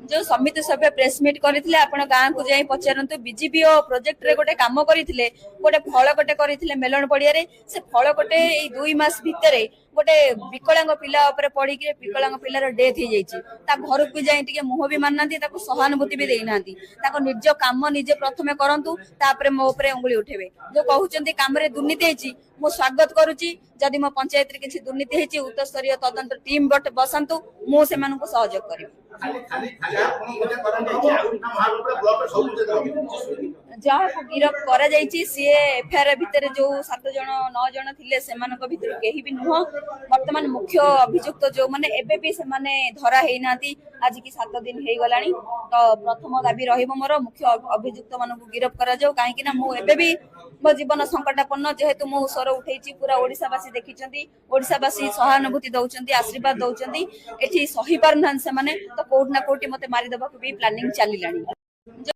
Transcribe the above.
जो समिति सभ्य प्रेस मीट करथिले आपण गाँ को जाई पचारंतु बीजेपी प्रोजेक्ट रे गोटे काम करथिले गोटे फल गोटे करथिले मेलन पड़िया रे से फल गोटे ए 2 मास भितरे गोटे विकलांग पिला ऊपर पड़ी के विकलांग पिलार डेथ हो जाइछि ता घर को जाई टिके मुह भी माननांती ताको सहानुभूति भी देइनांती ताको निज काम निजे प्रथमे करंतु तापरे मो ऊपर अंगुली उठेबे जो कहउचंती काम रे दुर्नीति हेछि मो स्वागत करूची जदि मो पंचायत रे किछि दुर्नीति हेछि उच्च स्तरीय तदंत टीम बट बसंतु मो से मानको सहयोग करिबे जहाँ को गिरफ करा जाइछि सी एफआईआर भितर जो 7 जन 9 जन थिले सेमानक भितर केही भी नुह वर्तमान मुख्य अभियुक्त जो माने एबे भी से माने धरा हेइनाती आज की 7 दिन हेइ गलानी तो प्रथम दाबी रहिबो मोर मुख्य अभियुक्त मानक गिरफ करा जाऊ काहे कि ना मो एबे भी मो जीवन संकटापन्न जेहेतु मो स्वर उठैछि पूरा ओडिसावासी देखिचंती ओडिसावासी सहानुभूति दउचंती आशीर्वाद दउचंती एठी सही पारनान से माने तो कोट ना कोटी मते मारी दबा को भी प्लानिंग चली लानी।